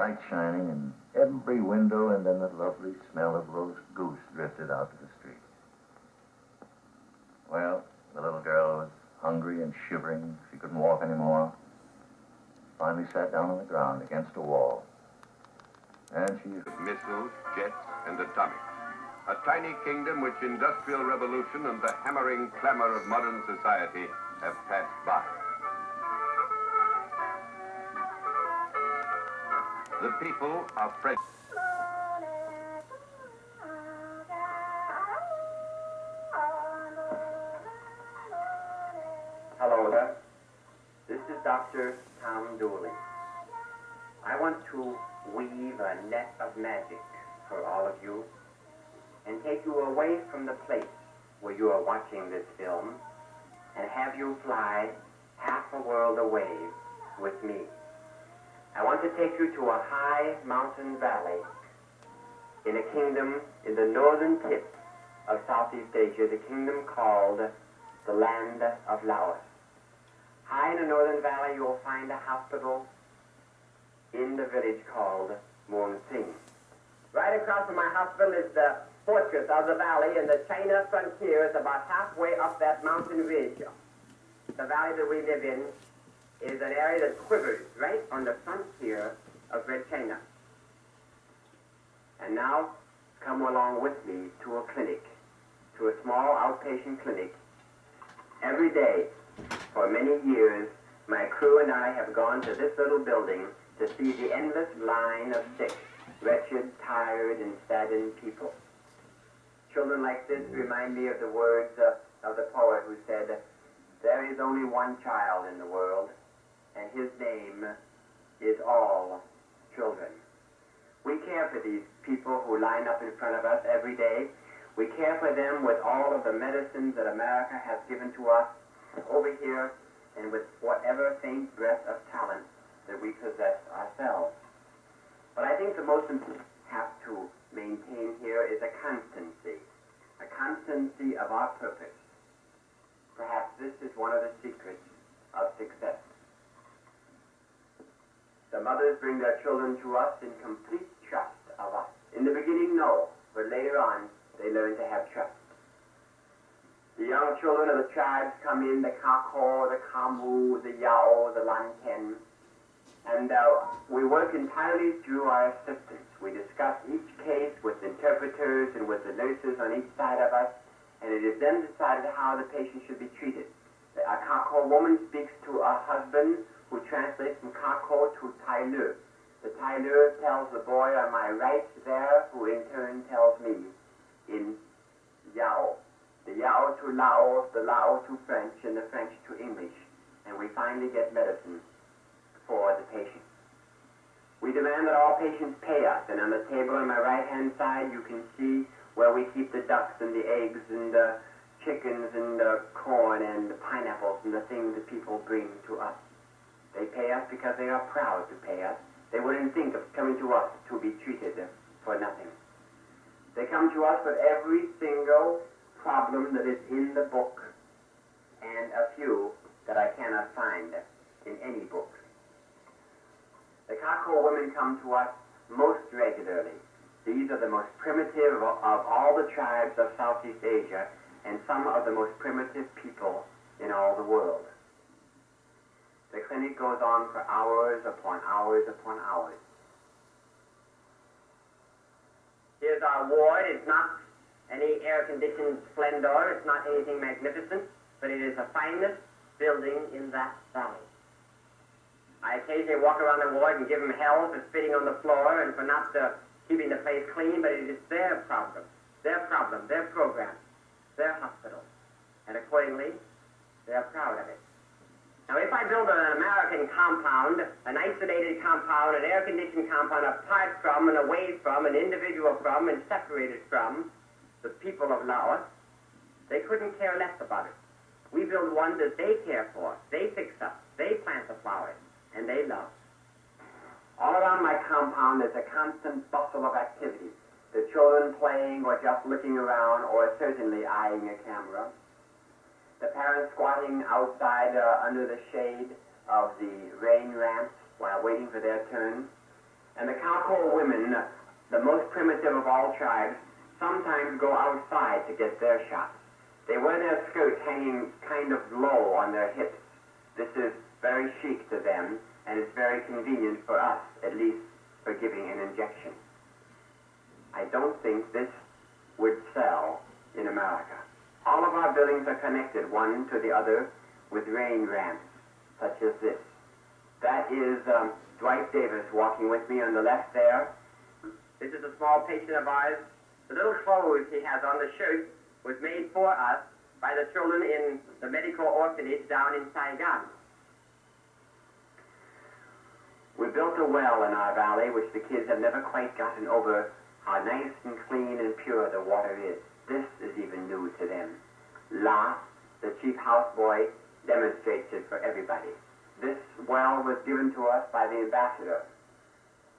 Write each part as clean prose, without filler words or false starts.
light shining in every window, and then the lovely smell of roast goose drifted out to the street. Well, the little girl was hungry and shivering. She couldn't walk anymore. Finally sat down on the ground against a wall. And she... Missiles, jets, and atomics. A tiny kingdom which industrial revolution and the hammering clamor of modern society have passed by. The people are French. Hello there. This is Dr. Tom Dooley. I want to weave a net of magic for all of you and take you away from the place where you are watching this film and have you fly half a world away with me. I want to take you to a high mountain valley in a kingdom in the northern tip of Southeast Asia, the kingdom called the land of Laos. High in the northern valley, you will find a hospital in the village called Muong Sing. Right across from my hospital is the fortress of the valley, and the China frontier is about halfway up that mountain ridge. The valley that we live in is an area that quivers right on the frontier of Red China. And now, come along with me to a clinic, to a small outpatient clinic. Every day, for many years, my crew and I have gone to this little building to see the endless line of sick, wretched, tired, and saddened people. Children like this remind me of the words of the poet who said, "There is only one child in the world, and his name is all children." We care for these people who line up in front of us every day. We care for them with all of the medicines that America has given to us over here, and with whatever faint breath of talent that we possess ourselves. But I think the most important thing we have to maintain here is a constancy of our purpose. Perhaps this is one of the secrets of success. The mothers bring their children to us in complete trust of us. In the beginning, no, but later on, they learn to have trust. The young children of the tribes come in, the Kako, the Kambu, the Yao, the Lanten, and we work entirely through our assistants. We discuss each case with interpreters and with the nurses on each side of us, and it is then decided how the patient should be treated. A Kako woman speaks to a husband who translates from Kako to Tai Lu. The Tai Lu tells the boy on my right there, who in turn tells me in Yao. The Yao to Lao, the Lao to French, and the French to English. And we finally get medicine for the patient. We demand that all patients pay us, and on the table on my right-hand side you can see where we keep the ducks and the eggs and the chickens and the corn and the pineapples and the things that people bring to us. They pay us because they are proud to pay us. They wouldn't think of coming to us to be treated for nothing. They come to us with every single problem that is in the book, and a few that I cannot find in any book. The Kako women come to us most regularly. These are the most primitive of all the tribes of Southeast Asia, and some of the most primitive people in all the world. The clinic goes on for hours upon hours upon hours. Here's our ward. It's not any air-conditioned splendor. It's not anything magnificent, but it is the finest building in that valley. I occasionally walk around the ward and give them hell for spitting on the floor and for not keeping the place clean, but it is their problem, their program, their hospital, and accordingly, they are proud of it. Now, if I build an American compound, an isolated compound, an air-conditioned compound, apart from and away from, an individual from and separated from the people of Laos, they couldn't care less about it. We build one that they care for, they fix up, they plant the flowers, and they love. All around my compound is a constant bustle of activity. The children playing or just looking around or certainly eyeing a camera. The parents squatting outside under the shade of the rain lamps while waiting for their turn. And the Kauko women, the most primitive of all tribes, sometimes go outside to get their shots. They wear their skirts hanging kind of low on their hips. This is very chic to them, and it's very convenient for us, at least for giving an injection. I don't think this would sell in America. All of our buildings are connected one to the other with rain ramps, such as this. That is Dwight Davis walking with me on the left there. This is a small patient of ours. The little clothes he has on the shirt was made for us by the children in the medical orphanage down in Saigon. We built a well in our valley, which the kids have never quite gotten over how nice and clean and pure the water is. This is even new to them. La, the chief houseboy, demonstrates it for everybody. This well was given to us by the ambassador.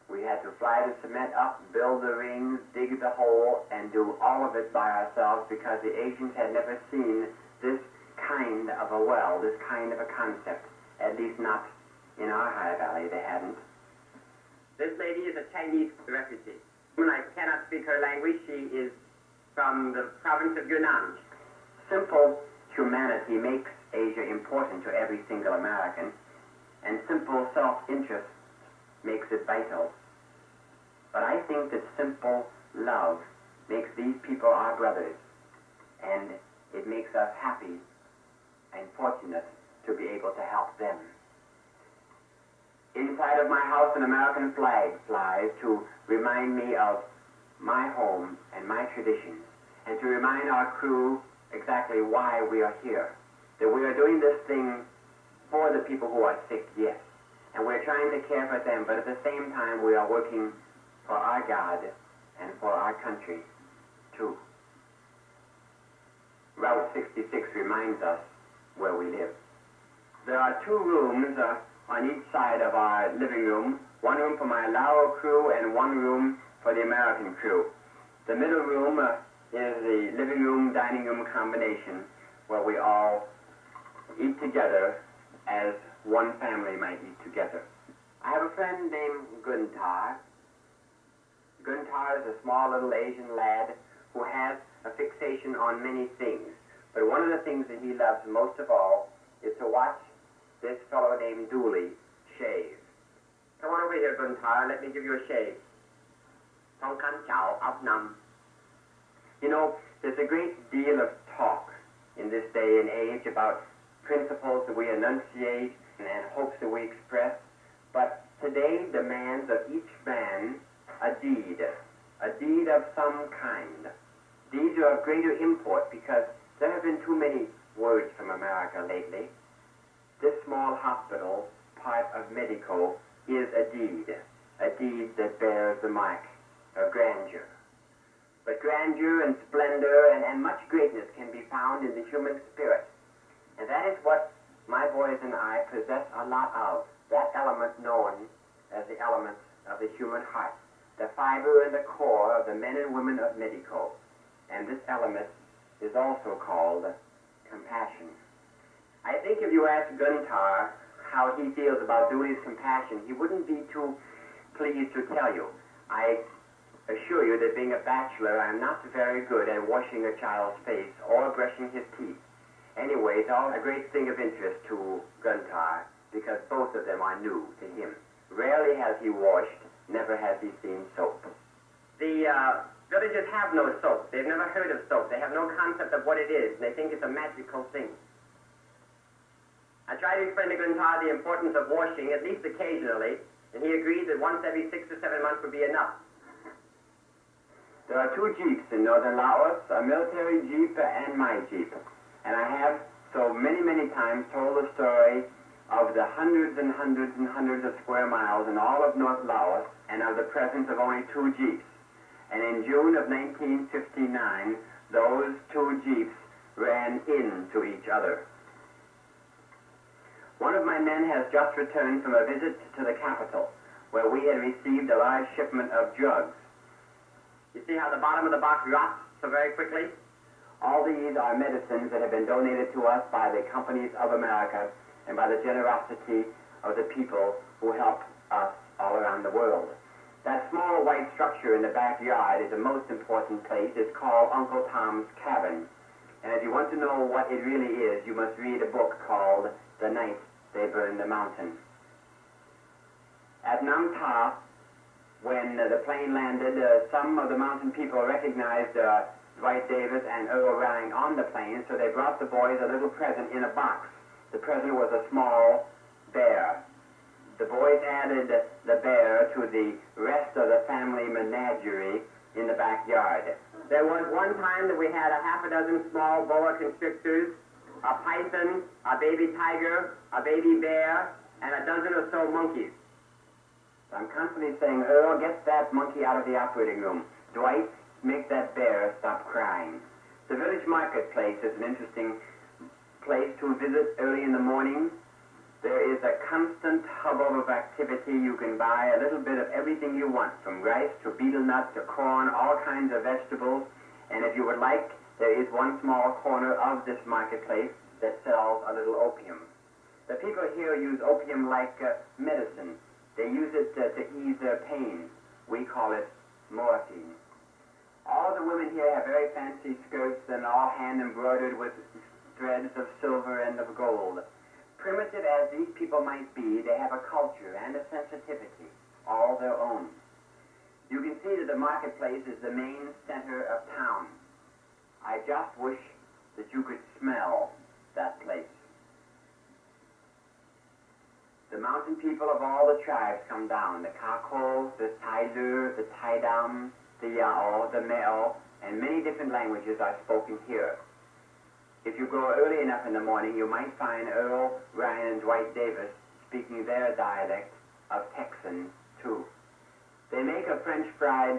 We had to fly the cement up, build the rings, dig the hole, and do all of it by ourselves because the Asians had never seen this kind of a well, this kind of a concept. At least not in our high valley, they hadn't. This lady is a Chinese refugee. I cannot speak her language. She is from the province of Yunnan. Simple humanity makes Asia important to every single American, and simple self-interest makes it vital. But I think that simple love makes these people our brothers, and it makes us happy and fortunate to be able to help them. Inside of my house, an American flag flies to remind me of my home and my traditions, and to remind our crew exactly why we are here. That we are doing this thing for the people who are sick, yes, and we're trying to care for them, but at the same time we are working for our God and for our country, too. Route 66 reminds us where we live. There are two rooms on each side of our living room, one room for my Lao crew and one room for the American crew. The middle room is the living room, dining room combination where we all eat together as one family might eat together. I have a friend named Guntar. Guntar is a small little Asian lad who has a fixation on many things. But one of the things that he loves most of all is to watch this fellow named Dooley shave. Come on over here, Guntar. Let me give you a shave. Tong kan chao ap nam. You know, there's a great deal of talk in this day and age about principles that we enunciate and hopes that we express, but today demands of each man a deed of some kind. Deeds are of greater import because there have been too many words from America lately. This small hospital, part of Medico, is a deed that bears the mark of grandeur. But grandeur and splendor and much greatness can be found in the human spirit. And that is what my boys and I possess a lot of, that element known as the element of the human heart, the fiber and the core of the men and women of Medico. And this element is also called compassion. I think if you ask Guntar how he feels about Dooley's compassion, he wouldn't be too pleased to tell you. I assure you that being a bachelor, I'm not very good at washing a child's face or brushing his teeth. Anyway, it's all a great thing of interest to Guntar because both of them are new to him. Rarely has he washed, never has he seen soap. The villagers have no soap. They've never heard of soap. They have no concept of what it is. They think it's a magical thing. I tried to explain to Guntar the importance of washing, at least occasionally, and he agreed that once every 6 or 7 months would be enough. There are 2 jeeps in northern Laos, a military jeep and my jeep. And I have so many, many times told the story of the hundreds and hundreds and hundreds of square miles in all of North Laos and of the presence of only 2 jeeps. And in June of 1959, those 2 jeeps ran into each other. One of my men has just returned from a visit to the capital, where we had received a large shipment of drugs. You see how the bottom of the box rots so very quickly? All these are medicines that have been donated to us by the companies of America and by the generosity of the people who help us all around the world. That small white structure in the backyard is the most important place. It's called Uncle Tom's Cabin. And if you want to know what it really is, you must read a book called The Night They Burned the Mountain. At Nam Ta, when the plane landed, some of the mountain people recognized Dwight Davis and Earle Rhine on the plane, so they brought the boys a little present in a box. The present was a small bear. The boys added the bear to the rest of the family menagerie in the backyard. There was one time that we had a half a dozen small boa constrictors, a python, a baby tiger, a baby bear, and a dozen or so monkeys. So I'm constantly saying, Earle, get that monkey out of the operating room. Dwight, make that bear stop crying. The village marketplace is an interesting place to visit early in the morning. There is a constant hubbub of activity. You can buy a little bit of everything you want, from rice to betel nut to corn, all kinds of vegetables. And if you would like, there is one small corner of this marketplace that sells a little opium. The people here use opium like medicine. They use it to ease their pain. We call it morphine. All the women here have very fancy skirts and all hand embroidered with threads of silver and of gold. Primitive as these people might be, they have a culture and a sensitivity, all their own. You can see that the marketplace is the main center of town. I just wish that you could smell that place. The mountain people of all the tribes come down, the Kako, the Tailu, the Taidam, the Yao, the Meo, and many different languages are spoken here. If you go early enough in the morning, you might find Earle, Rhine, and Dwight Davis speaking their dialect of Texan, too. They make a French fried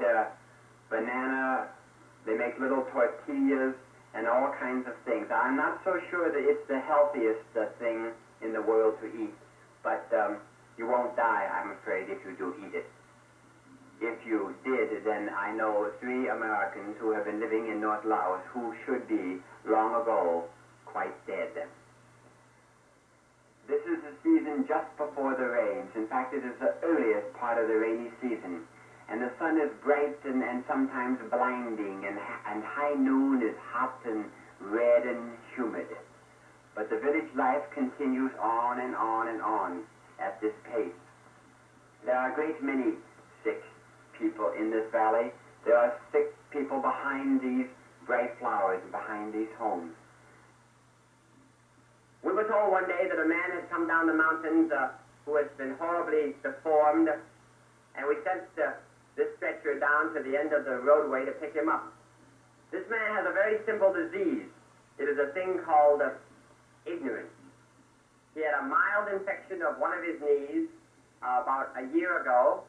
banana, they make little tortillas, and all kinds of things. I'm not so sure that it's the healthiest thing in the world to eat, but you won't die, I'm afraid, if you do eat it. If you did, then I know 3 Americans who have been living in North Laos who should be, long ago, quite dead. This is the season just before the rains. In fact, it is the earliest part of the rainy season. And the sun is bright and sometimes blinding, and high noon is hot and red and humid. But the village life continues on and on and on at this pace. There are a great many sick people in this valley. There are sick people behind these bright flowers and behind these homes. We were told one day that a man had come down the mountains who has been horribly deformed, and we sent this stretcher down to the end of the roadway to pick him up. This man has a very simple disease. It is a thing called ignorance. He had a mild infection of one of his knees about a year ago,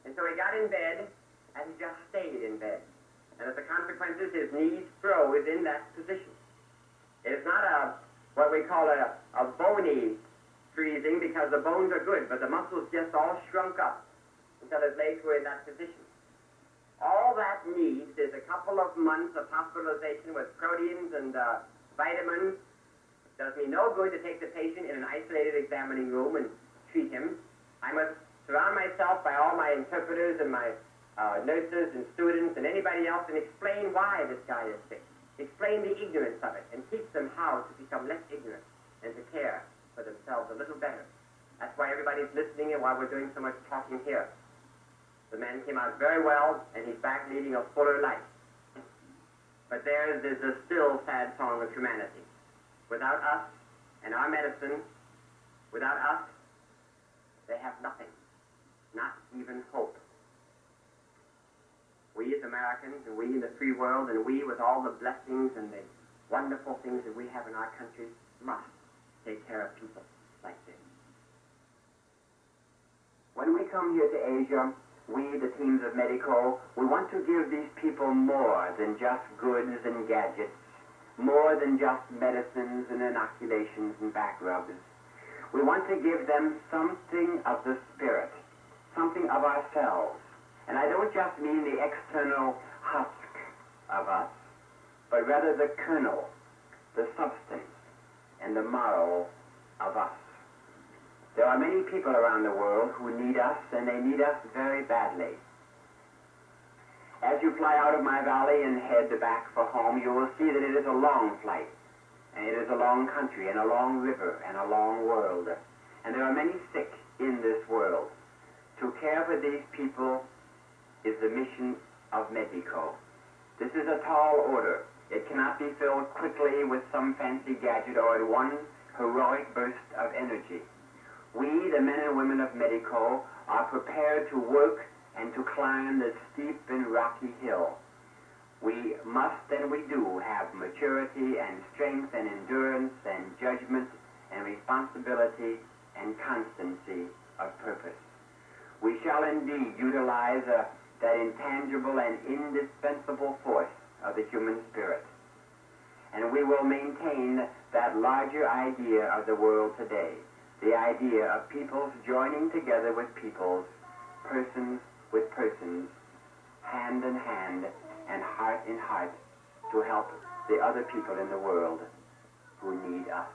and so he got in bed, and he just stayed in bed. And as a consequence, his knees froze in that position. It is not what we call a bony freezing, because the bones are good, but the muscles just all shrunk up until his legs were in that position. All that needs is a couple of months of hospitalization with proteins and vitamins. It does me no good to take the patient in an isolated examining room and treat him. I must surround myself by all my interpreters and my nurses and students and anybody else, and explain why this guy is sick. Explain the ignorance of it, and teach them how to become less ignorant and to care for themselves a little better. That's why everybody's listening and why we're doing so much talking here. The man came out very well, and he's back leading a fuller life. But there's a still sad song of humanity. Without us and our medicine, without us, they have nothing, not even hope. We as Americans, and we in the free world, and we with all the blessings and the wonderful things that we have in our country, must take care of people like this. When we come here to Asia, we, the teams of Medico, we want to give these people more than just goods and gadgets, more than just medicines and inoculations and back rubs. We want to give them something of the spirit, something of ourselves. And I don't just mean the external husk of us, but rather the kernel, the substance, and the marrow of us. There are many people around the world who need us, and they need us very badly. As you fly out of my valley and head back for home, you will see that it is a long flight, and it is a long country, and a long river, and a long world. And there are many sick in this world. To care for these people is the mission of Medico. This is a tall order. It cannot be filled quickly with some fancy gadget or in one heroic burst of energy. We, the men and women of Medico, are prepared to work and to climb the steep and rocky hill. We must and we do have maturity and strength and endurance and judgment and responsibility and constancy of purpose. We shall indeed utilize that intangible and indispensable force of the human spirit. And we will maintain that larger idea of the world today, the idea of peoples joining together with peoples, persons with persons, hand in hand and heart in heart, to help the other people in the world who need us.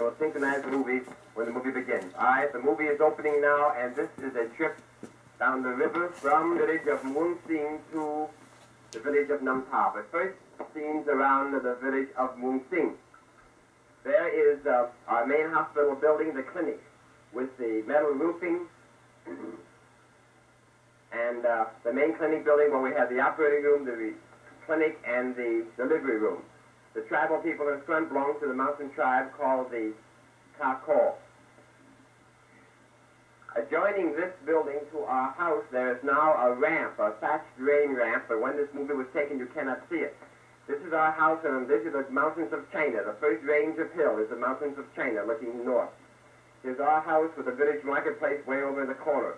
We'll synchronize the movie when the movie begins. All right, the movie is opening now, and this is a trip down the river from the village of Muong Sing to the village of Nam Ta. But first, scenes around the village of Muong Sing. There is our main hospital building, the clinic, with the metal roofing, and the main clinic building where we have the operating room, the clinic, and the delivery room. The tribal people in front belong to the mountain tribe called the Kako. Adjoining this building to our house, there is now a ramp, a thatched rain ramp, but when this movie was taken, you cannot see it. This is our house, and this is the mountains of China. The first range of hill is the mountains of China, looking north. Here's our house with the village marketplace way over in the corner.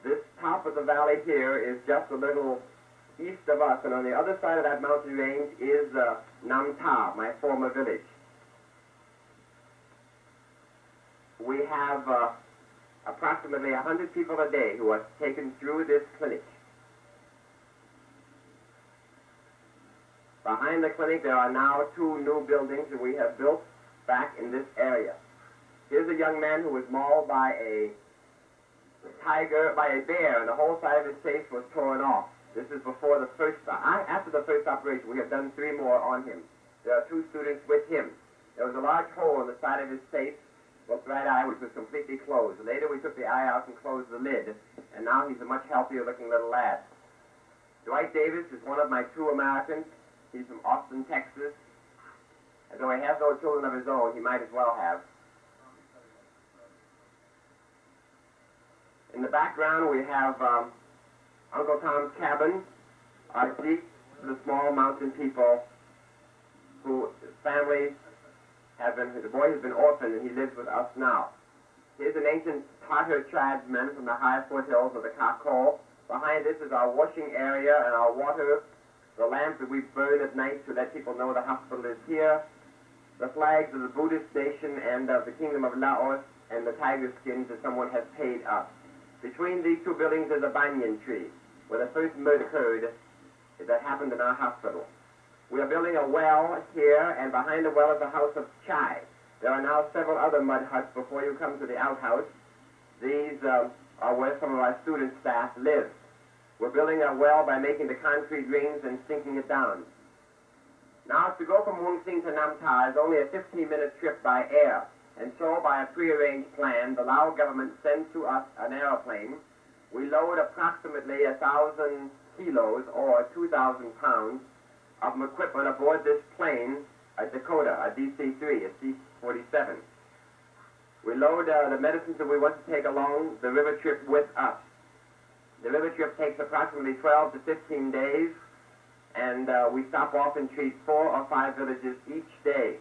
This top of the valley here is just a little east of us, and on the other side of that mountain range is Nam Ta, my former village. We have approximately 100 people a day who are taken through this clinic. Behind the clinic, there are now 2 new buildings that we have built back in this area. Here's a young man who was mauled by a bear, and the whole side of his face was torn off. This is before the first, after the first operation. We have done 3 more on him. There are 2 students with him. There was a large hole in the side of his face, both right eye, which was completely closed. Later we took the eye out and closed the lid, and now he's a much healthier looking little lad. Dwight Davis is one of my 2 Americans. He's from Austin, Texas. And though he has no children of his own, he might as well have. In the background we have Uncle Tom's cabin, our deep to the small mountain people whose families have been, the boy has been orphaned and he lives with us now. Here's an ancient Tartar tribesman from the high foothills of the Kako. Behind this is our washing area and our water, the lamps that we burn at night to let people know the hospital is here, the flags of the Buddhist nation and of the kingdom of Laos, and the tiger skins that someone has paid us. Between these 2 buildings is a banyan tree, where the first murder occurred that happened in our hospital. We are building a well here, and behind the well is the house of Chai. There are now several other mud huts before you come to the outhouse. These are where some of our student staff live. We're building a well by making the concrete rings and sinking it down. Now, to go from Muong Sing to Nam Ta is only a 15-minute trip by air. And so, by a prearranged plan, the Lao government sends to us an aeroplane. We load approximately 1,000 kilos, or 2,000 pounds, of equipment aboard this plane, a Dakota, a DC-3, a C-47. We load the medicines that we want to take along the river trip with us. The river trip takes approximately 12 to 15 days, and we stop off and treat 4 or 5 villages each day.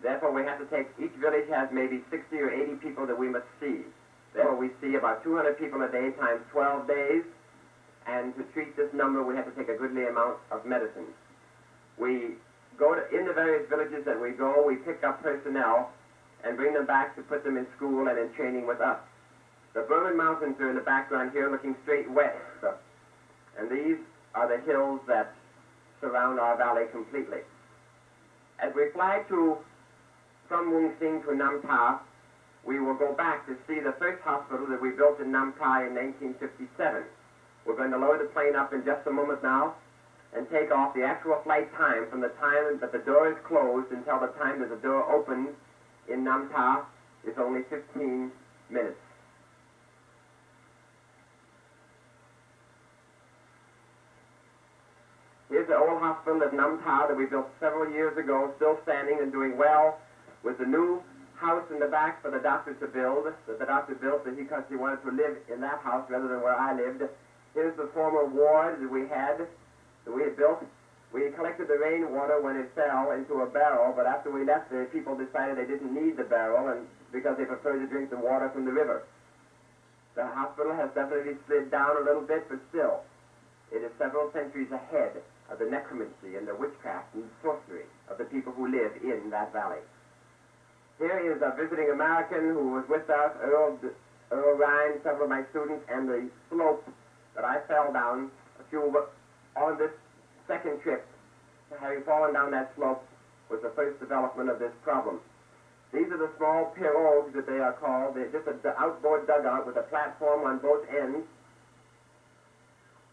Therefore, we have to take, each village has maybe 60 or 80 people that we must see. Therefore, we see about 200 people a day times 12 days, and to treat this number, we have to take a goodly amount of medicine. We go to, in the various villages that we go, we pick up personnel and bring them back to put them in school and in training with us. The Burman Mountains are in the background here looking straight west, and these are the hills that surround our valley completely. As we fly from Muong Sing to Nam Ta, we will go back to see the first hospital that we built in Nam Ta in 1957. We're going to load the plane up in just a moment now and take off. The actual flight time from the time that the door is closed until the time that the door opens in Nam Ta is only 15 minutes. Here's the old hospital at Nam Ta that we built several years ago, still standing and doing well, with the new house in the back for the doctor to build, that the doctor built because he wanted to live in that house rather than where I lived. Here's the former ward that we had built. We collected the rainwater when it fell into a barrel, but after we left, the people decided they didn't need the barrel and because they preferred to drink the water from the river. The hospital has definitely slid down a little bit, but still, it is several centuries ahead of the necromancy and the witchcraft and sorcery of the people who live in that valley. Here is a visiting American who was with us, Earle, Rhine, several of my students, and the slope that I fell down on this second trip. Having fallen down that slope was the first development of this problem. These are the small pirogues that they are called. They're just an outboard dugout with a platform on both ends.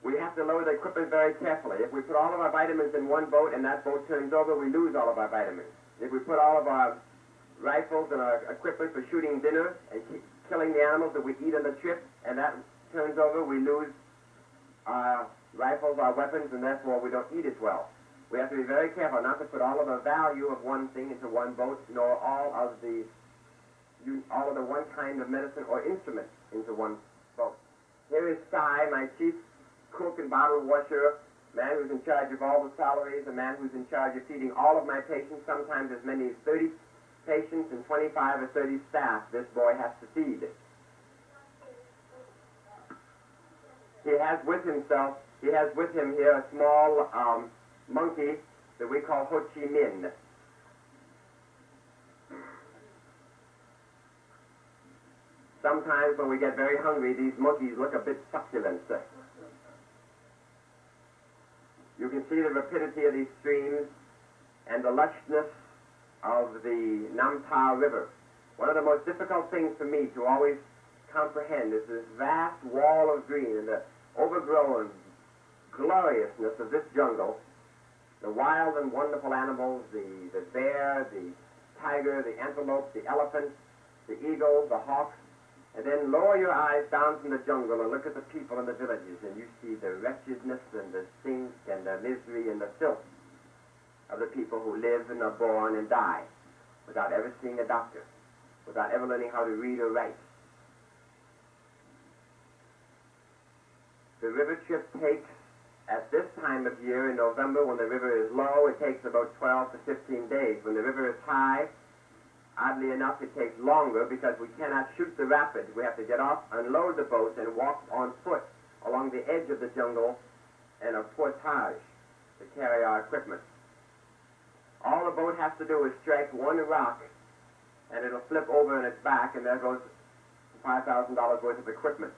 We have to load the equipment very carefully. If we put all of our vitamins in one boat and that boat turns over, we lose all of our vitamins. If we put all of our rifles and our equipment for shooting dinner and killing the animals that we eat on the trip, and that turns over, we lose our rifles, our weapons, and therefore we don't eat as well. We have to be very careful not to put all of the value of one thing into one boat, nor all of the one kind of medicine or instrument into one boat. Here is Cy, my chief cook and bottle washer, man who's in charge of all the salaries, a man who's in charge of feeding all of my patients, sometimes as many as 30 patients and 25 or 30 staff this boy has to feed. He has with him here a small monkey that we call Ho Chi Minh. Sometimes when we get very hungry, these monkeys look a bit succulent. You can see the rapidity of these streams and the lushness of the Nam Ta River. One of the most difficult things for me to always comprehend is this vast wall of green and the overgrown gloriousness of this jungle, the wild and wonderful animals, the bear, the tiger, the antelope, the elephant, the eagle, the hawk, and then lower your eyes down from the jungle and look at the people in the villages, and you see the wretchedness and the stink and the misery and the filth of the people who live and are born and die without ever seeing a doctor, without ever learning how to read or write. The river trip takes, at this time of year in November when the river is low, it takes about 12 to 15 days. When the river is high, oddly enough, it takes longer because we cannot shoot the rapids. We have to get off, unload the boats, and walk on foot along the edge of the jungle and a portage to carry our equipment. All the boat has to do is strike one rock, and it'll flip over on its back, and there goes $5,000 worth of equipment.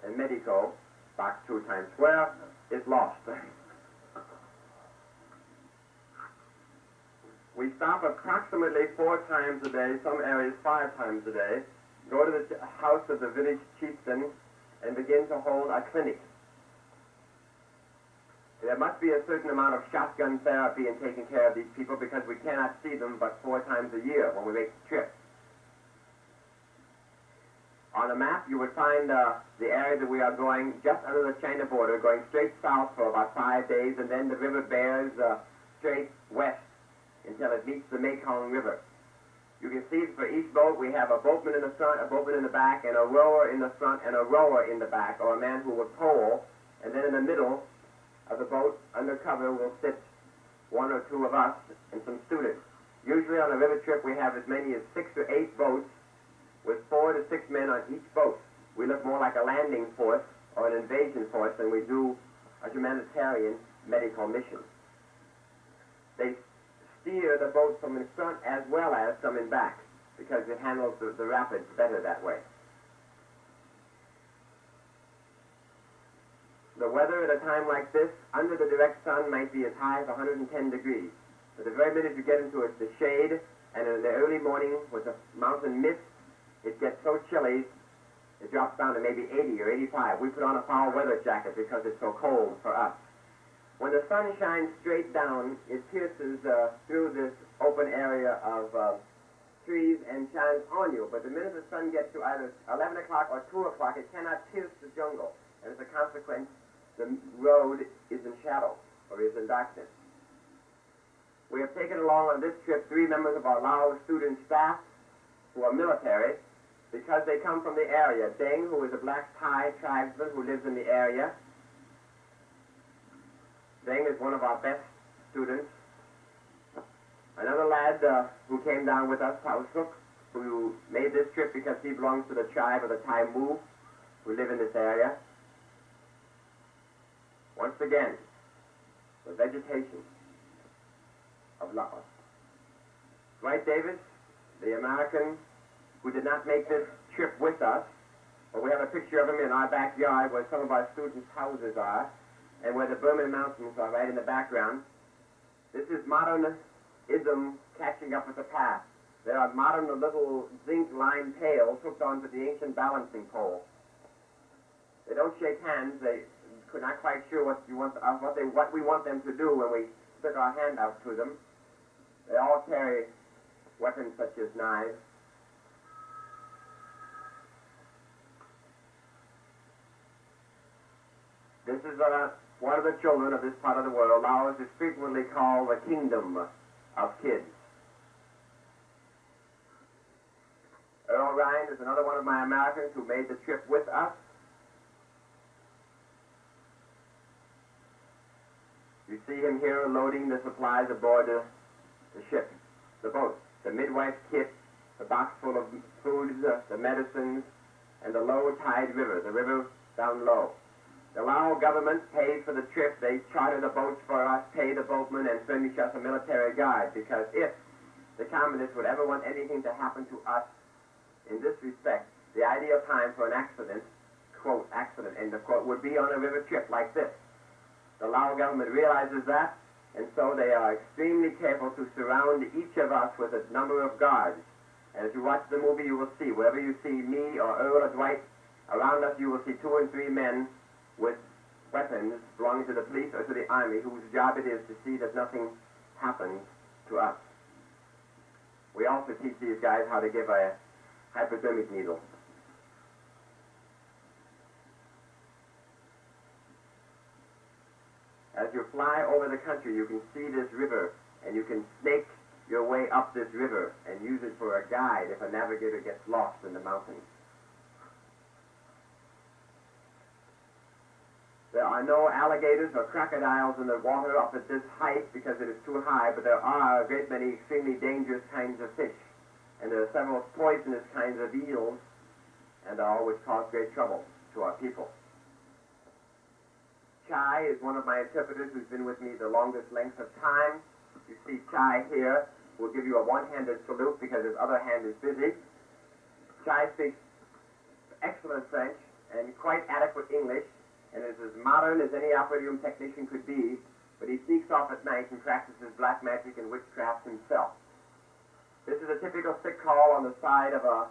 And Medico, back 2 times square, is lost. We stop approximately 4 times a day, some areas 5 times a day, go to the house of the village chieftain, and begin to hold a clinic. There must be a certain amount of shotgun therapy in taking care of these people because we cannot see them but 4 times a year when we make the trip. On a map, you would find the area that we are going just under the China border, going straight south for about 5 days, and then the river bears straight west until it meets the Mekong River. You can see for each boat we have a boatman in the front, a boatman in the back, and a rower in the front, and a rower in the back, or a man who will pole, and then in the middle of the boat, under cover, will sit 1 or 2 of us and some students. Usually on a river trip we have as many as 6 or 8 boats with 4 to 6 men on each boat. We look more like a landing force or an invasion force than we do a humanitarian medical mission. They steer the boat from in front as well as from in back because it handles the rapids better that way. The weather at a time like this, under the direct sun, might be as high as 110 degrees. But the very minute you get into the shade, and in the early morning with the mountain mist, it gets so chilly, it drops down to maybe 80 or 85. We put on a foul weather jacket because it's so cold for us. When the sun shines straight down, it pierces through this open area of trees and shines on you. But the minute the sun gets to either 11 o'clock or 2 o'clock, it cannot pierce the jungle. And as a consequence, the road is in shadow or is in darkness. We have taken along on this trip 3 members of our Laos student staff who are military because they come from the area. Deng, who is a black Thai tribesman who lives in the area. Deng is one of our best students. Another lad who came down with us, Tao Suk, who made this trip because he belongs to the tribe of the Thai Mu, who live in this area. Once again, the vegetation of Laos. Dwight Davis, the American who did not make this trip with us, but we have a picture of him in our backyard where some of our students' houses are, and where the Burman Mountains are right in the background. This is modernism catching up with the past. There are modern little zinc-lined pails hooked onto the ancient balancing pole. They don't shake hands. They're not quite sure what we want them to do when we stick our hand out to them. They all carry weapons such as knives. This is one of the children of this part of the world. Laos is frequently called the kingdom of kids. Earle Rhine is another one of my Americans who made the trip with us. You see him here loading the supplies aboard the ship, the boat, the midwife's kit, the box full of foods, the medicines, and the low tide river, the river down low. The Lao government paid for the trip. They charter the boats for us, pay the boatmen, and furnish us a military guide, because if the communists would ever want anything to happen to us in this respect, the ideal time for an accident, quote, accident, end of quote, would be on a river trip like this. The Lao government realizes that, and so they are extremely careful to surround each of us with a number of guards. And as you watch the movie, you will see, wherever you see me or Earle or Dwight, around us you will see 2 or 3 men with weapons belonging to the police or to the army, whose job it is to see that nothing happens to us. We also teach these guys how to give a hypodermic needle. As you fly over the country, you can see this river, and you can snake your way up this river and use it for a guide if a navigator gets lost in the mountains. There are no alligators or crocodiles in the water up at this height because it is too high, but there are a great many extremely dangerous kinds of fish. And there are several poisonous kinds of eels, and they always cause great trouble to our people. Chai is one of my interpreters who's been with me the longest length of time. You see Chai here. We'll give you a one-handed salute because his other hand is busy. Chai speaks excellent French and quite adequate English, and is as modern as any operating room technician could be, but he sneaks off at night and practices black magic and witchcraft himself. This is a typical sick call on the side of a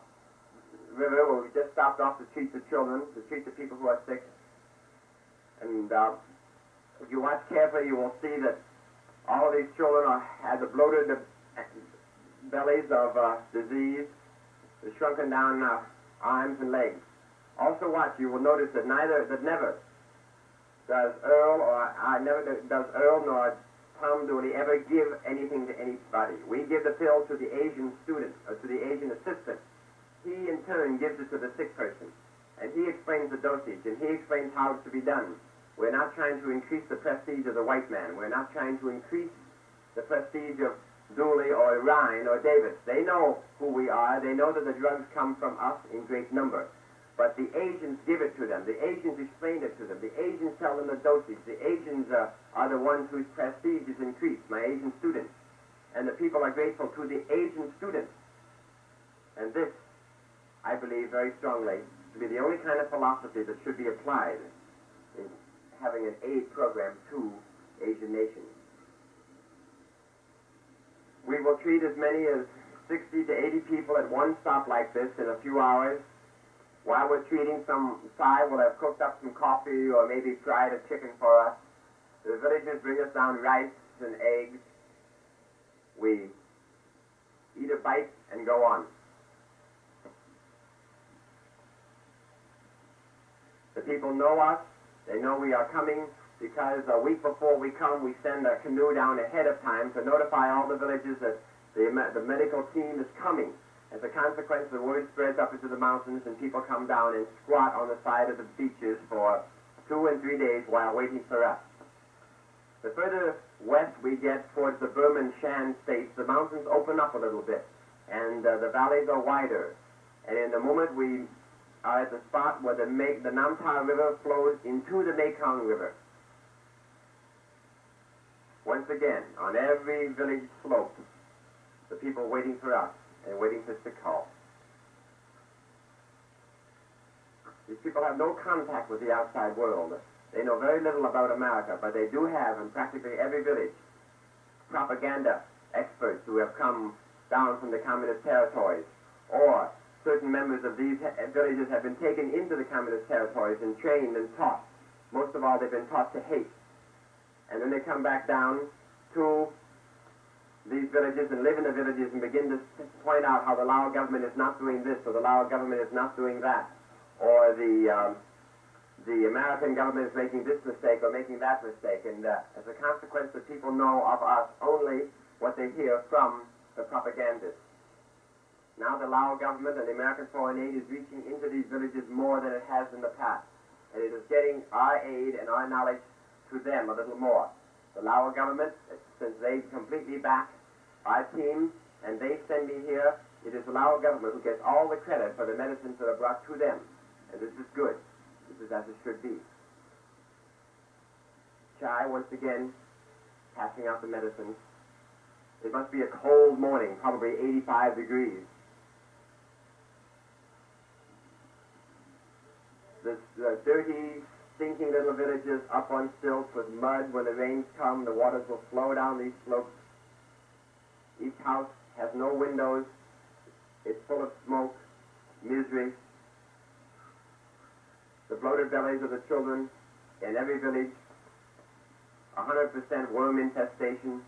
river where we just stopped off to treat the children, to treat the people who are sick. And if you watch carefully, you will see that all of these children have the bloated bellies of disease, the shrunken down arms and legs. Also watch, you will notice that never does Earle nor Tom Dooley ever give anything to anybody. We give the pill to the Asian student, or to the Asian assistant. He, in turn, gives it to the sick person. And he explains the dosage, and he explains how it's to be done. We're not trying to increase the prestige of the white man. We're not trying to increase the prestige of Dooley or Rhine or Davis. They know who we are. They know that the drugs come from us in great number. But the agents give it to them. The agents explain it to them. The agents tell them the dosage. The agents are the ones whose prestige is increased, my agent students. And the people are grateful to the agent students. And this, I believe very strongly, to be the only kind of philosophy that should be applied in having an aid program to Asian nations. We will treat as many as 60 to 80 people at one stop like this in a few hours. While we're treating, some side will have cooked up some coffee or maybe fried a chicken for us. The villagers bring us down rice and eggs. We eat a bite and go on. The people know us. They know we are coming because a week before we come, we send a canoe down ahead of time to notify all the villages that the medical team is coming. As a consequence, the word spreads up into the mountains, and people come down and squat on the side of the beaches for 2 and 3 days while waiting for us. The further west we get towards the Burman Shan states, the mountains open up a little bit, and the valleys are wider. And in the moment we are at the spot where the Namtar River flows into the Mekong River. Once again, on every village slope, the people waiting for us and waiting for sick call. These people have no contact with the outside world. They know very little about America, but they do have, in practically every village, propaganda experts who have come down from the communist territories, or certain members of these villages have been taken into the communist territories and trained and taught. Most of all, they've been taught to hate. And then they come back down to these villages and live in the villages and begin to point out how the Lao government is not doing this, or the Lao government is not doing that, or the American government is making this mistake or making that mistake. And as a consequence, the people know of us only what they hear from the propagandists. Now the Lao government and the American foreign aid is reaching into these villages more than it has in the past. And it is getting our aid and our knowledge to them a little more. The Lao government, since they completely back our team and they send me here, it is the Lao government who gets all the credit for the medicines that are brought to them. And this is good. This is as it should be. Chai, once again, passing out the medicines. It must be a cold morning, probably 85 degrees. The dirty, stinking little villages up on stilts with mud. When the rains come, the waters will flow down these slopes. Each house has no windows. It's full of smoke, misery. The bloated bellies of the children in every village, 100% worm infestation,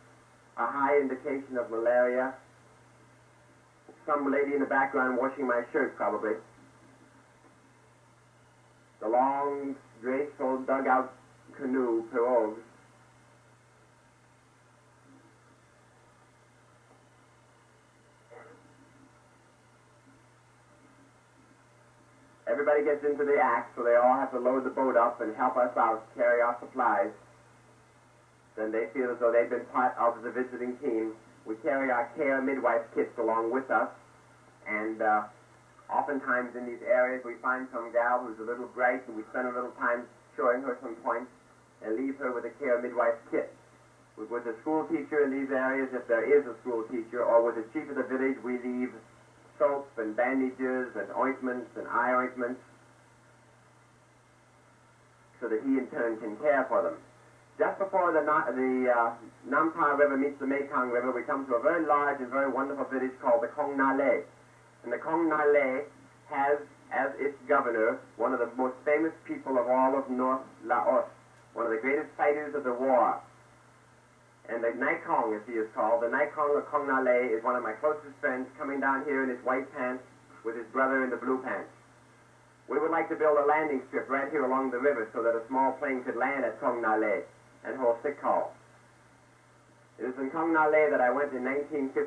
a high indication of malaria. Some lady in the background washing my shirt, probably. The long, graceful dugout canoe pirogues. Everybody gets into the act, so they all have to load the boat up and help us out, carry our supplies. Then they feel as though they've been part of the visiting team. We carry our care midwife kits along with us, and oftentimes in these areas we find some gal who's a little bright, and we spend a little time showing her some points and leave her with a care midwife kit. With the school teacher in these areas, if there is a school teacher, or with the chief of the village, we leave soap and bandages and ointments and eye ointments so that he in turn can care for them. Just before the Namtar River meets the Mekong River, we come to a very large and very wonderful village called the Kong Nale. And the Kong Nale has as its governor one of the most famous people of all of North Laos, one of the greatest fighters of the war. And the Naikong, as he is called, the Naikong of Kong Nale is one of my closest friends, coming down here in his white pants with his brother in the blue pants. We would like to build a landing strip right here along the river so that a small plane could land at Kong Nale and hold sick call. It is in Kong Nale that I went in 1956,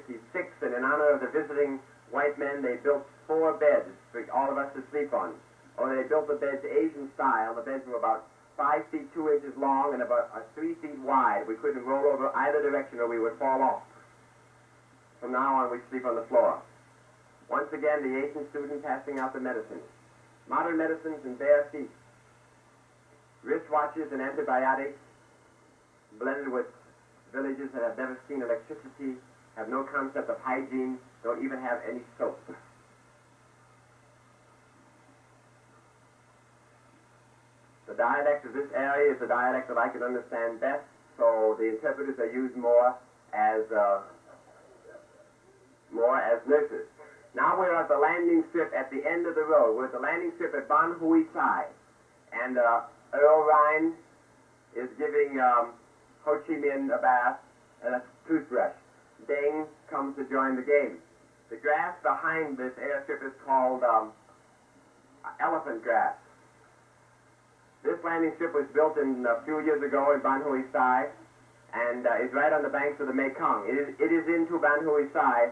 and in honor of the visiting white men, they built 4 beds for all of us to sleep on. Or they built the beds Asian style. The beds were about 5 feet 2 inches long and about 3 feet wide. We couldn't roll over either direction or we would fall off. From now on, we sleep on the floor. Once again, the Asian student passing out the medicines. Modern medicines and bare feet. Wristwatches and antibiotics, blended with villages that have never seen electricity, have no concept of hygiene, don't even have any soap. The dialect of this area is the dialect that I can understand best, so the interpreters are used more as nurses. Now we're at the landing strip at the end of the road. We're at the landing strip at Ban Hui Sai, and Earle Rhine is giving Ho Chi Minh a bath and a toothbrush. Deng comes to join the game. The grass behind this airstrip is called elephant grass. This landing strip was built a few years ago in Ban Hui Sai and is right on the banks of the Mekong. It is into Ban Hui Sai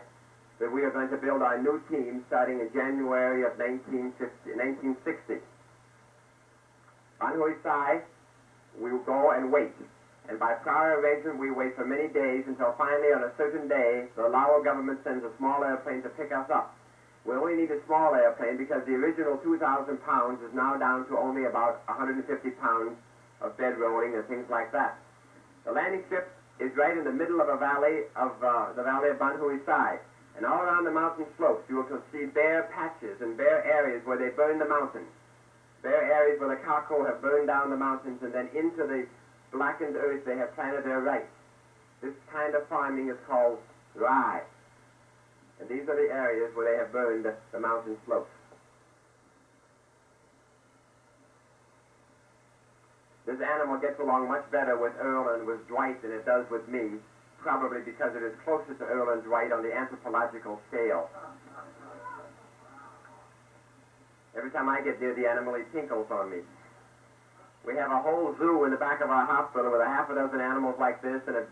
that we are going to build our new team starting in January of 1960. Ban Hui Sai, we will go and wait. And by prior arrangement, we wait for many days until finally on a certain day, the Lao government sends a small airplane to pick us up. We only need a small airplane because the original 2,000 pounds is now down to only about 150 pounds of bed rolling and things like that. The landing strip is right in the middle of the valley of Ban Hui Sai. And all around the mountain slopes, you will see bare patches and bare areas where they burn the mountains. Bare areas where the charcoal have burned down the mountains, and then into the blackened earth they have planted their rice. This kind of farming is called Rhine. And these are the areas where they have burned the mountain slopes. This animal gets along much better with Earle and with Dwight than it does with me, probably because it is closer to Earle and Dwight on the anthropological scale. Every time I get near the animal, he tinkles on me. We have a whole zoo in the back of our hospital with a half a dozen animals like this and a